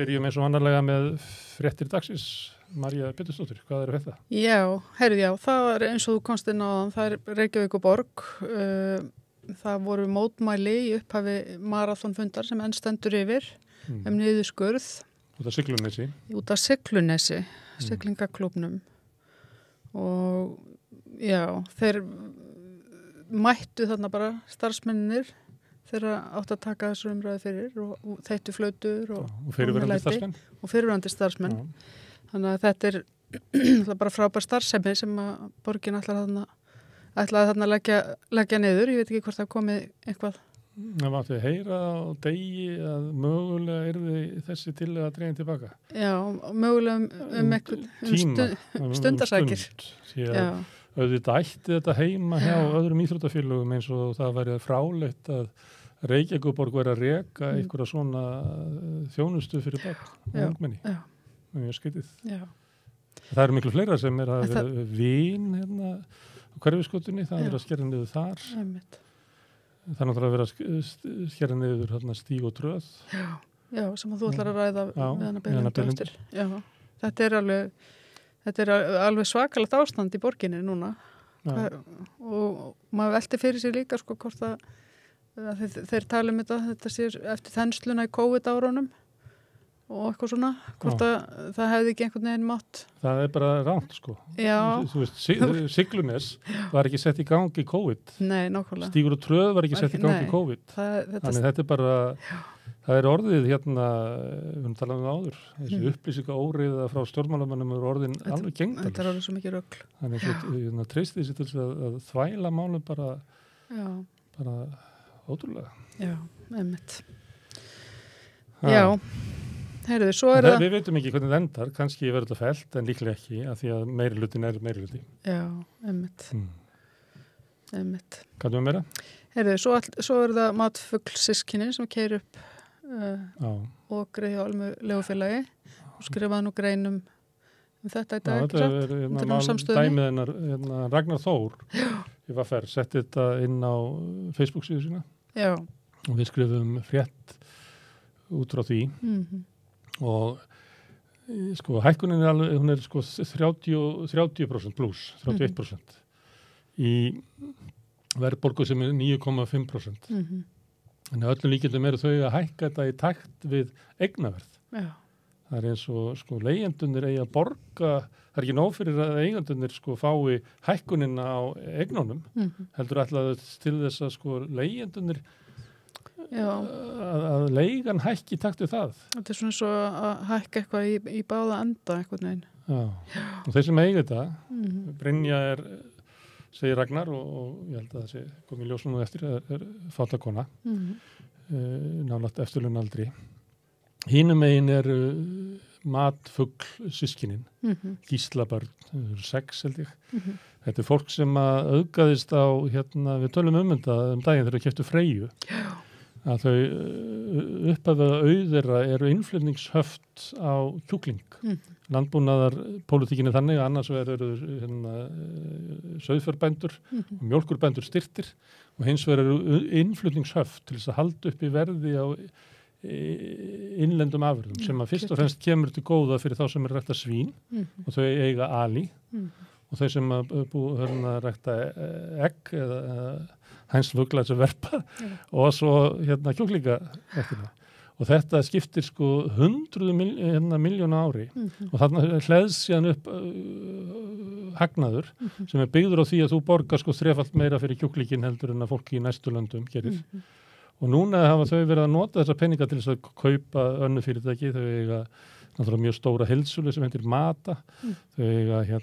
byrjum eins og annarlega með fréttir dagsins. María Pétursdóttir, hvað þetta? Já, það er eins og þú komst inn á það er Reykjavíkurborg. Það voru mótmæli í upphafi maraþonfundar sem enn stendur yfir niðurskurð. Út af Siglunesi. Út af Siglunesi, siglingaklúbnum. Og já, þeir mættu þarna bara starfsmennir þeirra átt að taka þessu umræði fyrir og þeittu flautur og fyrirverandi starfsmenn. Já. Þannig að þetta er bara frábær starfsemi sem að borgin ætlaði þarna leggja niður. Ég veit ekki hvort það komið eitthvað. Það mátti heyra á degi að mögulega yrði þessi tillaga dregin tilbaka. Já, mögulega einhvern stundarsækir. Auðvitað ætti þetta heima hjá öðrum íþróttafélögum eins og það væri frálegt að Reykjavíkurborg væri að reka einhverja svona þjónustu fyrir barn og ungmenni. Já. Mjög skytið. Já. Það eru miklu fleira sem að vera vín hérna á Hverfisgötunni, það er að skera niður þar. Einmitt. Það er náttúrulega að vera að skera niður hérna, Stíg og Tröð. Já, sem að þú ætlar að ræða við hana Belindu. Já, þetta er alveg svakalegt ástand í borginni núna. Og maður velti fyrir sig líka sko hvort að þeir tala þetta sé eftir þensluna í COVID-árunum. Og eitthvað svona, hvort að það hefði ekki einhvern veginn mátt. Það er bara ránt, sko. Já. Þú veist, Siglunes var ekki sett í gangi COVID. Nei, nákvæmlega. Stígur og Tröð var ekki sett í gangi COVID. Þannig þetta er bara, það er orðið hérna, við höfum talað áður, þessi upplýsinga óreiða frá stjórnmálamönnum er orðin alveg gengdalus. Þetta er orðið svo mikið rögl. Þannig að treystið sér til að þvæla málum bara ótrúlega. Já, einmitt. Já. Heyrðu, svo er það... Við veitum ekki hvernig það endar, kannski verður þetta fellt, en líklega ekki, af því að meirihlutin er meirihluti. Já, einmitt. Einmitt. Hvað er meira? Heyrðu, svo er það matfuglsískinni sem keyrir upp og greiði á Almu Legufélagi og skrifaði nú grein um þetta í dag, ekki satt? Þetta er dæmið hennar Ragnar Þór í VFR, setti þetta inn á Facebook-síðu sína. Já. Og við skrifum frétt út frá því. Og sko hækkunin er alveg, hún er sko 30% pluss, 31%. Í verðbólgu sem er 9,5%. En öllum líkindum eru þau að hækka þetta í takt við eignaverð. Já. Það er eins og sko leigjendurnir eigi að borga, það er ekki nóg fyrir að eigendurnir sko fái hækkunina á eignunum, heldur alltaf til þess að sko leigjendurnir að leigan hækki í takt við það. Þetta er svona svo að hækka eitthvað í báða enda eitthvað neginn. Já, og þeir sem eiga þetta, Brynja segir Ragnar og ég held að það sé komið ljós nú eftir, er fáttakona, nálægt eftirlaunaldri. Hinum megin er matfuglsískinin, gíslabörn, 6 held ég. Þetta er fólk sem að auðgaðist á, hérna, við tölum þetta daginn þegar við keyptu Freyju. Já. Að þau upphafið auðera eru innflutningshöft á kjúkling. Landbúnaðar pólitíkinni þannig að annars eru sauðfjárbændur og mjólkurbændur styrtir og hins vegar eru innflutningshöft til þess að halda upp í verði á innlendum afurðum sem að fyrst og fremst kemur til góða fyrir þá sem er rækta svín og þau eiga ali og þau sem að rækta egg eða hænsfugla sem verpa og svo kjúklinga eftir það. Og þetta skiptir sko 100 miljóna ári og þarna hleðs síðan upp hagnaður sem er byggður á því að þú borgar sko 3-falt meira fyrir kjúklingin heldur en að fólki í næstu löndum gerir. Og núna hafa þau verið að nota þessa peninga til þess að kaupa önnu fyrirtæki, þau eiga náttúrulega mjög stóra heildsölu sem heitir Mata, þau eiga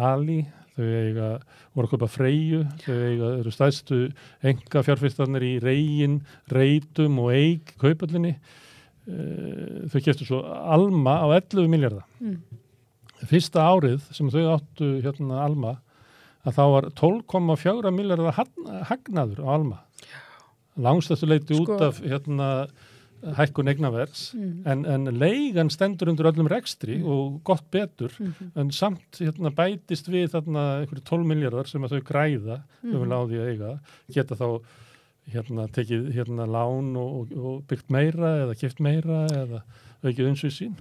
Ali, þau eiga voru að kaupa Freyju, þau eiga eru stærstu einkafjárfestarnir í Regin, Reitum og Eik kaupallinni. Þau keyptu svo Alma á 11 milljarða. Fyrsta árið sem þau áttu Alma, að þá var 12,4 milljarða hagnaður á Alma. Langstæstu leiti út af hækkun eignaverðs en leigan stendur undir öllum rekstri og gott betur en samt bætist við einhverju 12 milljarðar sem að þau græða á því að eiga geta þá tekið lán og byggt meira eða keypt meira eða aukið umsvið sín.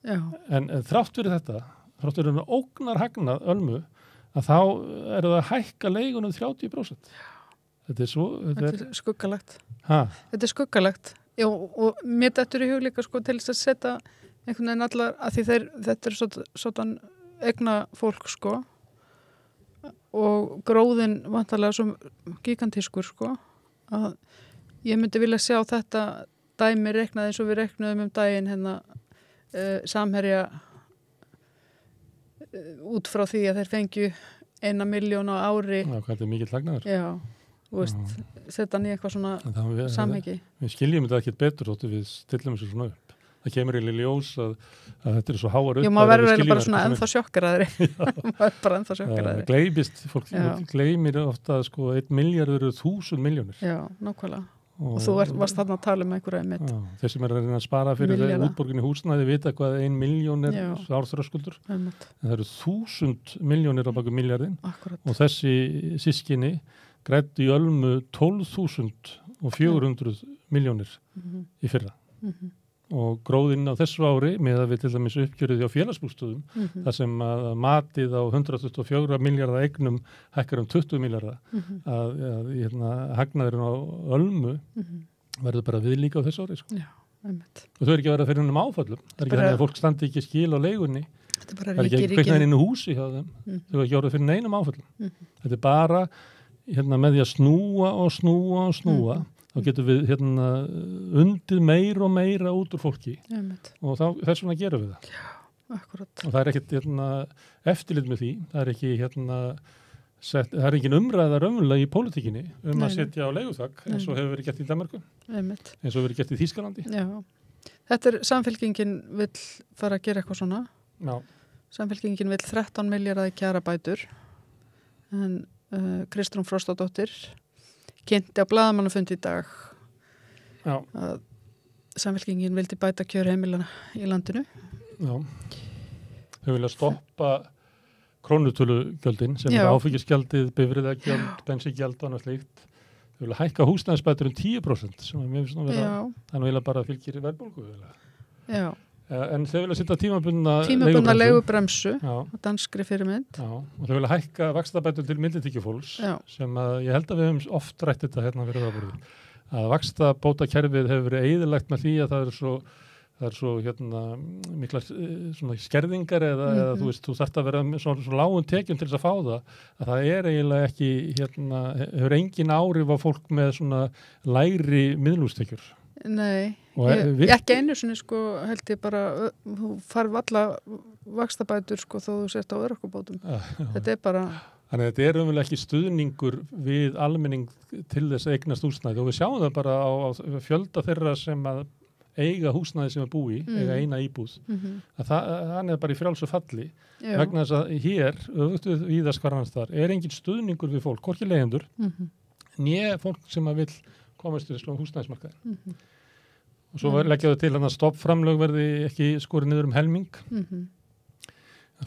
En þrátt fyrir þetta, þrátt fyrir ógnar hagnað Ölmu, að þá eru það að hækka leigunum 30%. Þetta er svo... Þetta er skuggalegt. Ha? Þetta er skuggalegt. Já, og mér dettur í hug líka sko til þess að setja einhvern veginn allar, að því þetta er svona egna fólk sko og gróðin vantarlega svo gigantískur sko að ég myndi vilja sjá þetta dæmi reiknað eins og við reiknaðum daginn hérna Samherja út frá því að þeir fengju 1 milljón á ári. Já, hvað þetta er mikill hagnaður. Já, þú veist, setja hann í eitthvað svona samhengi. Við skiljum þetta ekkert betur þóttu við stillum þessu svona upp. Það kemur í ljós að þetta er svo háar upp. Já, maður verður bara svona ennþá sjokkaraðri. Maður bara ennþá sjokkaraðri. Gleymist, fólk gleymir ofta sko 1 milljarður eru 1000 milljónir. Já, nákvæmlega. Og þú varst þarna að tala um einhverja einmitt. Þeir sem er að reyna að spara fyrir útborginni húsnæði vita hvað 1 milljón er árþröskuldur. En það eru 1000 milljónir á baku milljarðin. Akkurat. Og þessi systkini græddu í Ölmu 12.400 milljónir í fyrra. Og gróðinn á þessu ári með að við til dæmis uppgjörið á félagsbústöðum þar sem að matið á 124 milljarða eignum hækkar 20 milljarða að hagnaðurinn á Ölmu verður bara viðlíka á þessu ári sko. Já, einmitt. Og þau eru ekki að vera fyrir hennum áföllum. Það er ekki þannig að fólk standi ekki skil á leigunni. Það er ekki kveiknaðinn inn í húsi hjá þeim. Þau eru ekki orðið fyrir neinum áföllum. Þetta er bara með því að snúa þá getum við undið meira og meira út úr fólki og þess vegna gerum við það. Já, akkurat. Og það er ekkert eftirlit með því, það er ekki það er engin umræða raunverulega í pólitíkinni að setja á leiguþak eins og hefur verið gert í Danmörku, eins og hefur verið gert í Þýskalandi. Já, þetta er Samfylkingin vill fara að gera eitthvað svona. Já. Samfylkingin vill 13 milljarða í kjarabætur en Kristrún Frostadóttir kynnti á blaðamannafundi í dag að Samfylkingin vildi bæta kjör heimilana í landinu. Já. Þau vilja stoppa krónutölugjöldin sem er áfengisgjaldið, bifreiðagjald, bensíngjald og annað slíkt. Þau vilja hækka húsnæðisbætur 10% sem mér finnst að vera þannig vilja bara fylgir verðbólgu. Já. En þau vilja setja tímabundna leigubremsu á danskri fyrirmynd. Já, og þau vilja hækka vaxtabætur til millitekjufólks sem að ég held að við höfum oft rætt þetta fyrir það borðið. Að vaxtabótakerfið hefur verið eyðilagt með því að það er svo miklar svona skerðingar eða þú veist, þú þarft að vera með svo lágum tekjum til þess að fá það að er eiginlega ekki hefur engin áhrif á fólk með svona lægri miðlungstekjur. Nei, ekki einu sinni sko held ég bara, þú farf alla vaxtabætur sko þó þú sért á örorkubótum. Þetta er bara... Þannig að þetta er umvel ekki stuðningur við almenning til þess að eignast húsnæði og við sjáum það bara á fjölda þeirra sem að eiga húsnæði sem að búi, eiga eina íbúð. Að hann er bara í frjálsu falli vegna þess að hér, auðvitað víðast hvar annars þar, er engin stuðningur við fólk, hvorki leigjendur, né fólk sem að vill komast til húsnæðismarkaði. Og svo leggja þau til að stoppframlög verði ekki skorið niður helming.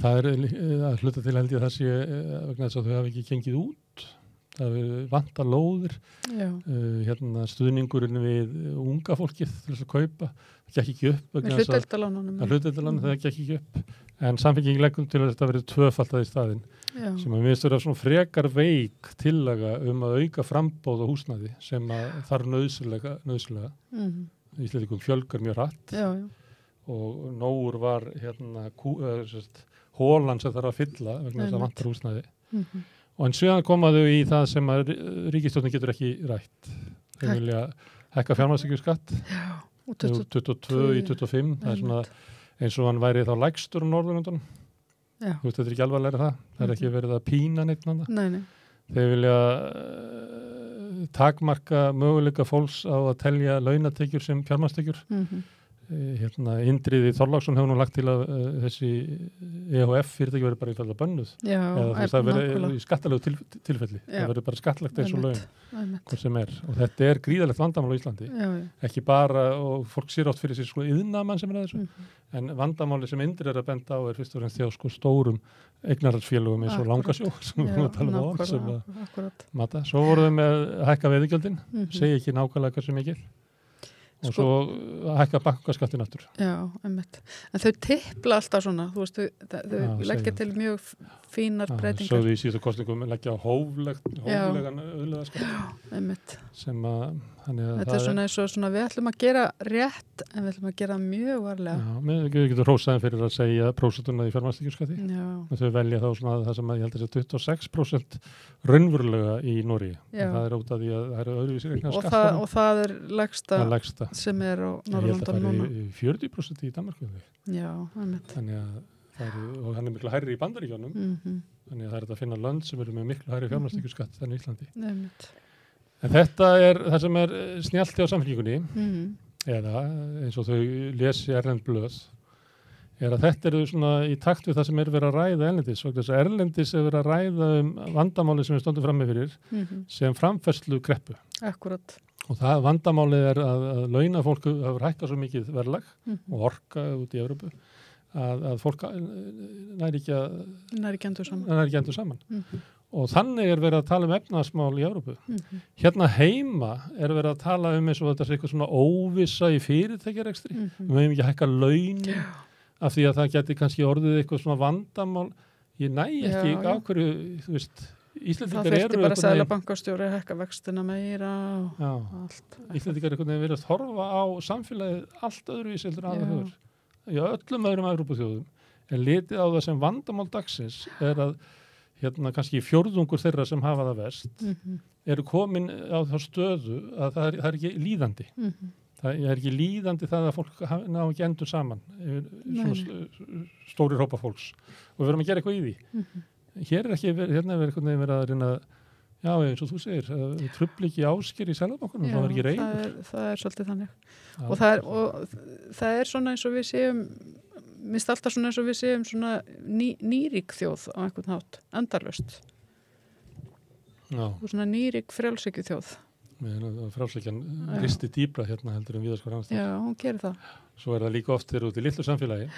Það er að hluta til held ég að það sé vegna þess að þau hafa ekki gengið út. Það vantar lóðir. Stuðningurinn við unga fólkið til þess að kaupa. Það gekk ekki upp. Hlutdeildarlánunum. Það gekk ekki upp. En Samfylkingin leggum til að þetta verið tvöfaldað í staðinn. Sem að minnst vera svona frekar veik tillaga að auka frambóð á húsnæði sem að þarf nauðsynlega. Íslendingum fjölgar mjög hratt og nógur var hólan sem þarf að fylla vegna þess að vantar húsnæði. Og en síðan komaðu í það sem að ríkisstjórnin getur ekki rætt. Þau vilja hækka fjármagnstekjuskatt úr 22 í 25. Það er svona eins og hann væri þá lægstur á Norðurlöndunum. Þú veist, þetta er ekki alvarlega það. Það er ekki verið að pína neitt annað. Nei. Þeir vilja takmarka möguleika fólks á að telja launatekjur sem fjármagnstekjur. Indriði Þorláksson hefur nú lagt til að þessi EHF fyrirtæki verður bara í fælda bönnuð. Eða það verður í skattalegu tilfelli. Það verður bara skattlagt eins og laun. Hvað sem er. Og þetta er gríðalegt vandamál á Íslandi. Ekki bara, og fólk sér oft fyrir sér sko iðnamann sem er að þessu. En vandamáli sem Indriði er að benda á er fyrst og fremst hjá sko stórum eignarhaldsfélögum eins og Langasjó sem við erum að tala um sem að mata. Svo voruð við með hækka veiðigjöldin, segi ekki nákvæmlega hversu mikið. og svo hækka bankaskattin aftur. Já, einmitt. En þau tippla alltaf svona, þú veist, þau leggja til mjög fínar breytingar. Sögðu í síðustu kosningum leggja á hóflegan auðlegðarskatt. Já, einmitt. Sem að, þetta er svona eins og svona, við ætlum að gera rétt, en við ætlum að gera mjög varlega. Já, við getum hrósaðin fyrir að segja prósentuna í fjármagnstekjuskatti. Já. Þau velja þá svona það sem að ég held að sé 26% raunverulega í Noregi. Það er út af því að það eru öðruvísi reikna skattar. Og það er lægsta sem er á Norðurlöndunum núna. Ég held að það er 40% í Danmarku. Já, einmitt. Þannig að og hann er miklu hærri í Bandaríkjunum. Þannig að það er þetta að finna lönd sem eru með miklu hærri fjármagnstekjuskatt en í Íslandi. Einmitt. En þetta er það sem er snjallt hjá Samfylkingunni, eða eins og þau lesi erlend blöð, er að þetta eru svona í takt við það sem er verið að ræða erlendis. Og þess að erlendis er verið að ræða vandamáli sem við stóndum frammi fyrir sem framfærslu kreppu. Akkurat. Og það vandamálið er að launafólk hefur hækkað svo mikið verðlag og orka út í Evrópu að fólk næri ekki endur saman. Og þannig er verið að tala efnahagsmál í Evrópu. Hérna heima er verið að tala eins og þetta er eitthvað svona óvissa í fyrirtækjarekstri. Við höfum ekki hækka launin af því að það geti kannski orðið eitthvað svona vandamál. Ég næ ekki af hverju, þú veist, Íslendingar eru... Það þurfti bara seðlabankastjóri að hækka vextina meira og allt. Íslendingar eru verið að horfa á samfélagið allt öðruvísi heldur en aðrar þjóðir. Í öllum öðrum Evrópuþjóðum er litið á það sem vandamál dagsins er að kannski fjórðungur þeirra sem hafa það verst eru komin á þá stöðu að það er ekki líðandi. Það er ekki líðandi það að fólk ná ekki endur saman stórir hópa fólks og við verum að gera eitthvað í því. Hér er ekki verið að reyna já, eins og þú segir, trufli ekki ásker í Seðlabankanum, það er ekki reyður. Það er svolítið þannig. Og það er svona eins og við séum minnst alltaf svona eins og við séum svona nýrík þjóð á einhvern hátt, endalaust. Og svona nýrík frjálshyggju þjóð. Frjálshyggjan risti dýpra hérna heldur en víðast hvar annars staðar. Já, hún gerir það. Svo er það líka oft þegar út í litlu samfélagi.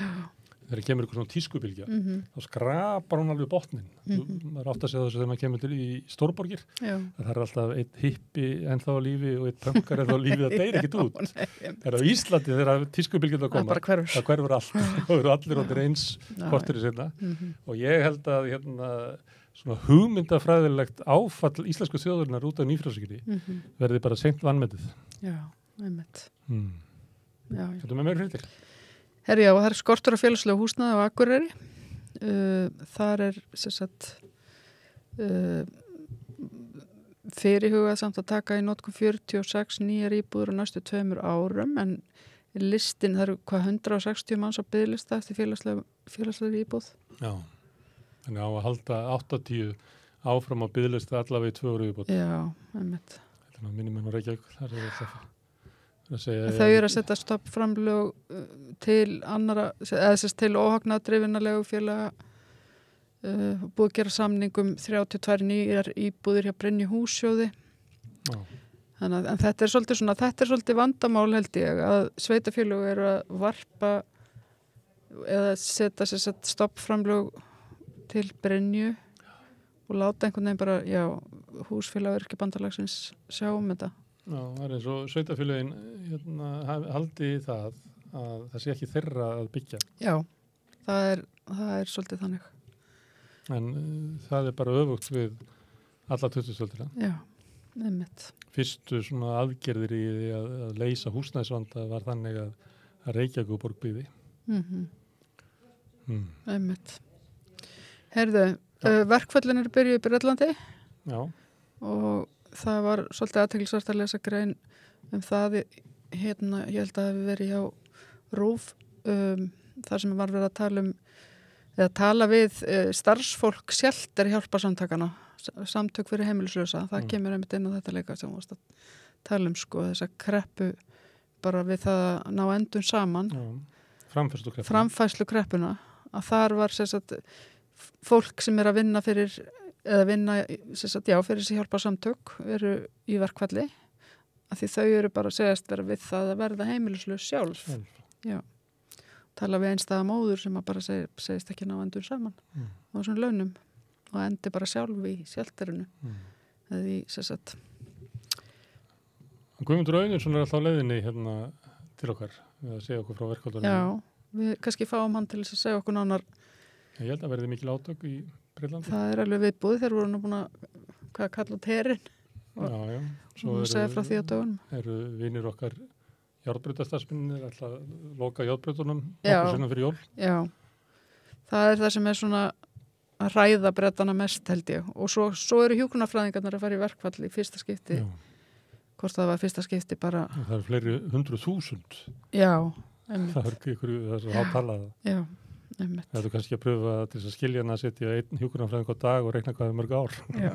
Þegar kemur eitthvað svona tískubylgja, þá skrapar hún alveg botnin. Maður átt að segja þessu þegar maður kemur til í stórborgir. Það er alltaf einn hippi ennþá á lífi og einn pönkar ennþá á lífi, það deyr ekkert út. Það er á Íslandi þegar tískubylgjan koma, það hverfur allt. Það eru allir ándir eins kortir í sinna. Og ég held að svona hugmyndafræðilegt áfall íslensku þjóðurinnar út af nýfrjálshyggjunni verði bara seint vanmetið. Já, einmitt. Þetta með meira fyrir Herri, já, það er skortur á félagslega húsnæði á Akureyri. Þar er fyrirhugað samt að taka í notkun 46 nýjar íbúður á næstu 2 árum, en listin, það eru 160 manns á biðlista eftir félagslega íbúð. Já, þannig á að halda 80 áfram á biðlista allavega í 2 ára íbúð. Já, einmitt. Þetta er minnum en á Reykjavík, þar er þetta Þau eru að setja stoppframlög til annara, eða til óhagnadrifinna legufélaga, búið að gera samningum 32 nýjar íbúðir hjá Brynju hússjóði. En þetta er svolítið vandamál held ég, að sveitafélög eru að varpa eða setja stoppframlög til Brynju og láta einhvern veginn bara, já, húsfélag Öryrkjabandalagsins sjá þetta. Já, það er eins og sveitafélögin haldi það að það sé ekki þeirra að byggja. Já, það er svolítið þannig. En það er bara öfugt við alla 20-öldina. Já, einmitt. Fyrstu svona aðgerðir í því að leysa húsnæðisvanda var þannig að Reykjavíkurborg byggði. Einmitt. Herðu, verkföllin eru byrjuð í Bretlandi. Já. Og það var svolítið athyglisvert að lesa grein það, ég held að það hefur verið hjá RÚV, þar sem var verið að tala við starfsfólk shelter hjálparsamtakana, samtök fyrir heimilislausa. Það kemur einmitt inn á þetta leika sem varst að tala þessa kreppu bara við það að ná endum saman. Framfærslu kreppuna. Að þar var fólk sem er að vinna fyrir fyrir þessi hjálparsamtök eru í verkfalli af því þau eru bara að segjast vera við það að verða heimilislaus sjálf. Já. Tala við einstæða móður sem að bara segist ekki ná endur saman á þessum launum og endi bara sjálf í shelterinu eða í Guðmundur Auðunsson alltaf á leiðinni hérna til okkar við að segja okkur frá verkfallunum. Já, við kannski fáum hann til þess að segja okkur nánar. Ég held að verði mikil átök í Breitlandi. Það alveg viðbúið, þeir voru nú búin að kalla út herinn. Já. Svo segja frá því á dögunum. Eru vinir okkar járnbrautarstarfsmennir alltaf loka járnbrautunum nokkur sinnum fyrir jól. Já, það það sem svona að ræða Bretana mest held ég. Og svo eru hjúkrunarfræðingarnir að fara í verkfall í fyrsta skipti. Já. Hvort það var fyrsta skipti bara... Það eru fleiri 100.000. Já, einmitt. Það er svo hátalað. Já, einmitt. Það er kannski að pröfa til þess að skilja hann að setja einn hjúkrunarfræðing á dag og reikna hvað er mörg ár. Já.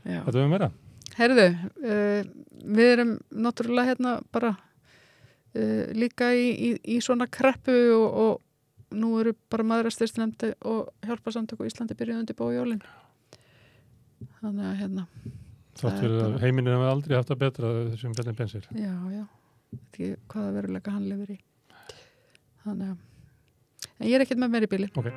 Já. Þetta er meira. Herðu, við erum náttúrulega hérna bara líka í svona kreppu og nú eru bara Mæðrastyrksnefnd og hjálparsamtök á Íslandi byrjuð undir jólin. Þannig að hérna... Þátt fyrir að heiminn hefur aldrei haft að betra þessum Bjarni Bensir. Já. Ekki hvaða veruleika hann lifir í. Þannig að... En ég er ekkert með meir í bíli. Ok.